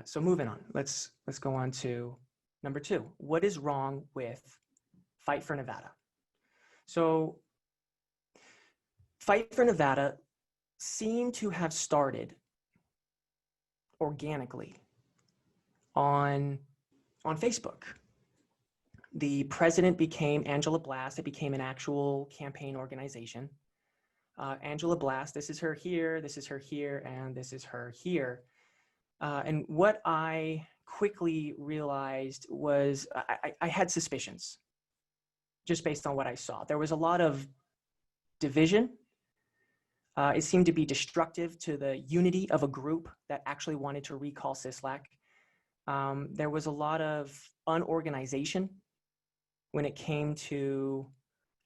So moving on, let's go on to number 2. What is wrong with Fight for Nevada? So Fight for Nevada seemed to have started organically on Facebook. The president became Angela Blast. It became an actual campaign organization. Angela Blast, this is her here, this is her here, and this is her here. And what I quickly realized was I had suspicions just based on what I saw. There was a lot of division. It seemed to be destructive to the unity of a group that actually wanted to recall Sisolak. There was a lot of unorganization when it came to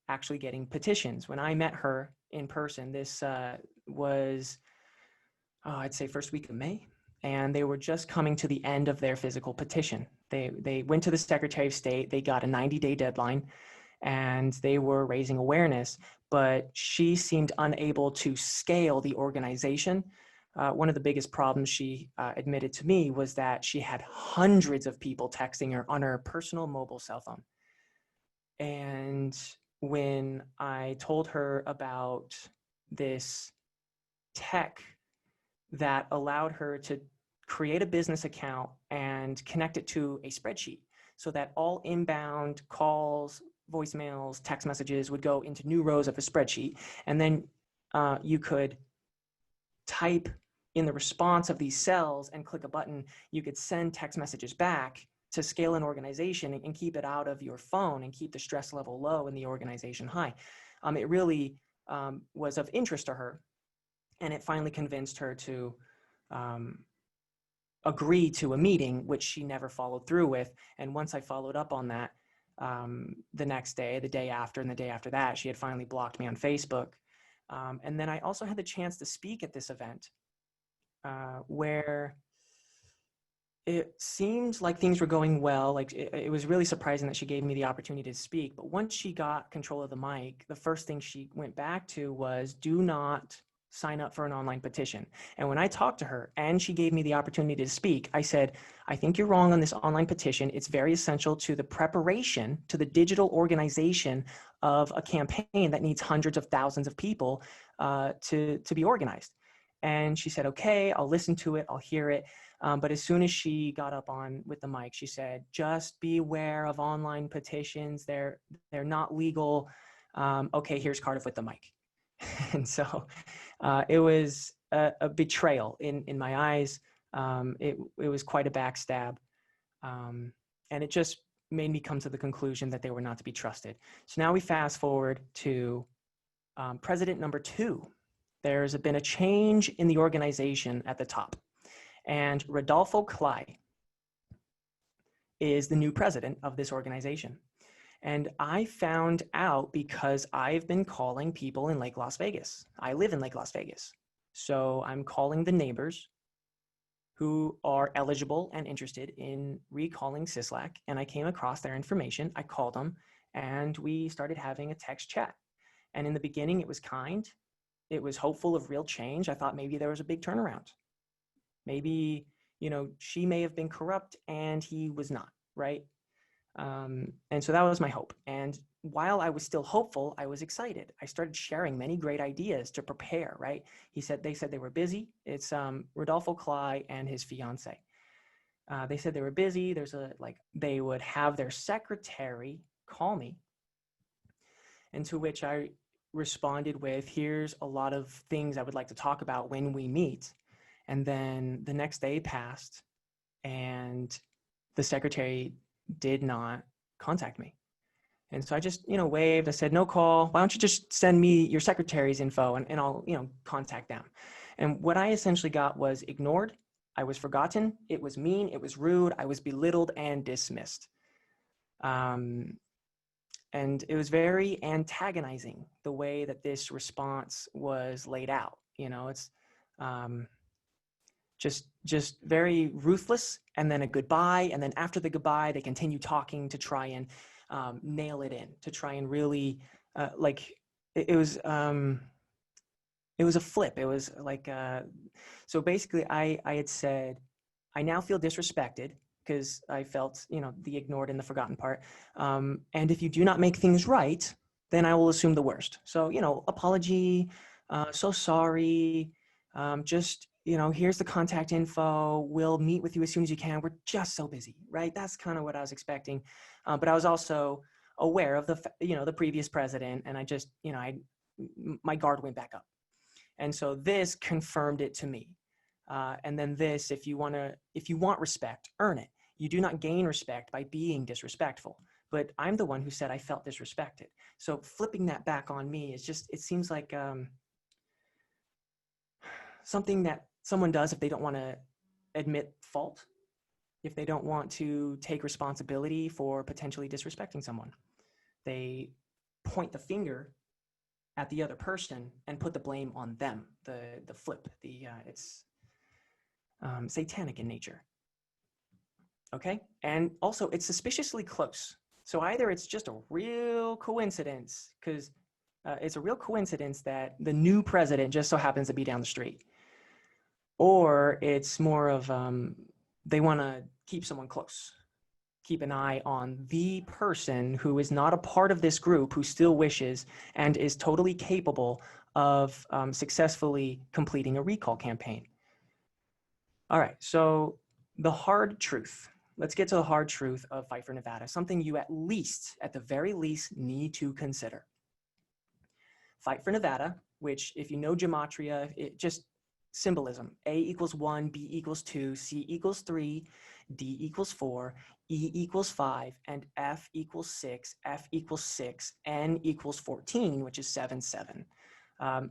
actually getting petitions. When I met her in person, this was, I'd say first week of May, and they were just coming to the end of their physical petition. They went to the Secretary of State, they got a 90-day deadline, and they were raising awareness, but she seemed unable to scale the organization. One of the biggest problems she admitted to me was that she had hundreds of people texting her on her personal mobile cell phone. And when I told her about this tech that allowed her to create a business account and connect it to a spreadsheet so that all inbound calls, voicemails, text messages would go into new rows of a spreadsheet, and then you could type in the response of these cells and click a button, you could send text messages back to scale an organization and keep it out of your phone and keep the stress level low and the organization high. It really was of interest to her, and it finally convinced her to agree to a meeting, which she never followed through with. And once I followed up on that, the next day, the day after, and the day after that, she had finally blocked me on Facebook. And then I also had the chance to speak at this event where it seemed like things were going well. Like it was really surprising that she gave me the opportunity to speak. But once she got control of the mic, the first thing she went back to was, do not sign up for an online petition. And when I talked to her and she gave me the opportunity to speak, I said, I think you're wrong on this online petition. It's very essential to the preparation, to the digital organization of a campaign that needs hundreds of thousands of people to be organized. And she said, okay, I'll listen to it, I'll hear it. But as soon as she got up on with the mic, she said, just be aware of online petitions. They're not legal. Okay, here's Cardiff with the mic. And so it was a betrayal in my eyes. It was quite a backstab. And it just made me come to the conclusion that they were not to be trusted. So now we fast forward to president number 2. There's been a change in the organization at the top. And Rodolfo Clai is the new president of this organization. And I found out because I've been calling people in Lake Las Vegas. I live in Lake Las Vegas. So I'm calling the neighbors who are eligible and interested in recalling Sisolak. And I came across their information. I called them and we started having a text chat. And in the beginning, it was kind. It was hopeful of real change. I thought maybe there was a big turnaround. Maybe, you know, she may have been corrupt and he was not, right? And so that was my hope. And while I was still hopeful, I was excited. I started sharing many great ideas to prepare, right? They said they were busy. It's Rodolfo Clai and his fiance. They said they were busy. They would have their secretary call me. And to which I responded with, here's a lot of things I would like to talk about when we meet. And then the next day passed and the secretary did not contact me. And so I just, waved. I said, no call. Why don't you just send me your secretary's info and I'll, contact them. And what I essentially got was ignored. I was forgotten. It was mean. It was rude. I was belittled and dismissed. And it was very antagonizing the way that this response was laid out. It's just very ruthless, and then a goodbye. And then after the goodbye, they continue talking to try and nail it in, to try and really it was a flip. It was like, so basically I had said, I now feel disrespected because I felt, the ignored and the forgotten part. And if you do not make things right, then I will assume the worst. So, apology, so sorry, just, here's the contact info. We'll meet with you as soon as you can. We're just so busy, right? That's kind of what I was expecting. But I was also aware of the previous president, and I just, my guard went back up. And so this confirmed it to me. And then this, if you want respect, earn it. You do not gain respect by being disrespectful. But I'm the one who said I felt disrespected. So flipping that back on me is just, it seems like something that someone does if they don't want to admit fault, if they don't want to take responsibility for potentially disrespecting someone. They point the finger at the other person and put the blame on them. The flip, it's satanic in nature. Okay, and also it's suspiciously close. So either it's just a real coincidence, because it's a real coincidence that the new president just so happens to be down the street, or it's more of they want to keep someone close, keep an eye on the person who is not a part of this group, who still wishes and is totally capable of successfully completing a recall campaign. All right, so the hard truth. Let's get to the hard truth of Fight for Nevada, something you at the very least, need to consider. Fight for Nevada, which if you know gematria, it just symbolism. A equals 1, B equals 2, C equals 3, D equals 4, E equals 5, and F equals 6, F equals 6, N equals 14, which is 7, 7.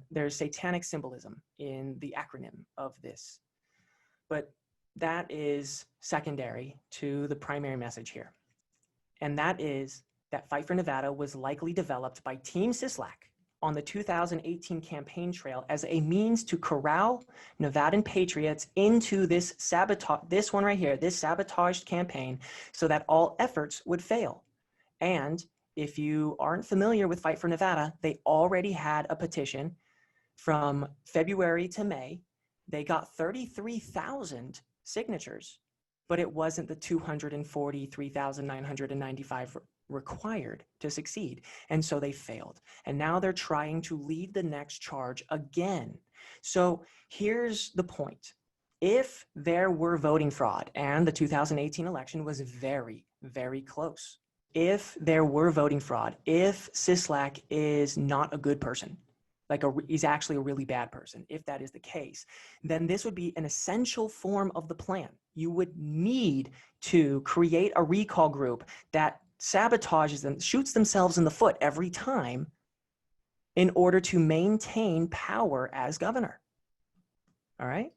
There's satanic symbolism in the acronym of this. But that is secondary to the primary message here. And that is that Fight for Nevada was likely developed by Team Sisolak on the 2018 campaign trail as a means to corral Nevadan patriots into this one right here, this sabotaged campaign, so that all efforts would fail. And if you aren't familiar with Fight for Nevada, they already had a petition from February to May. They got 33,000 signatures, but it wasn't the 243,995 required to succeed. And so they failed. And now they're trying to lead the next charge again. So here's the point. If there were voting fraud, and the 2018 election was very, very close. If there were voting fraud, if Sisolak is not a good person, he's actually a really bad person, if that is the case, then this would be an essential form of the plan. You would need to create a recall group that sabotages them, shoots themselves in the foot every time in order to maintain power as governor. All right?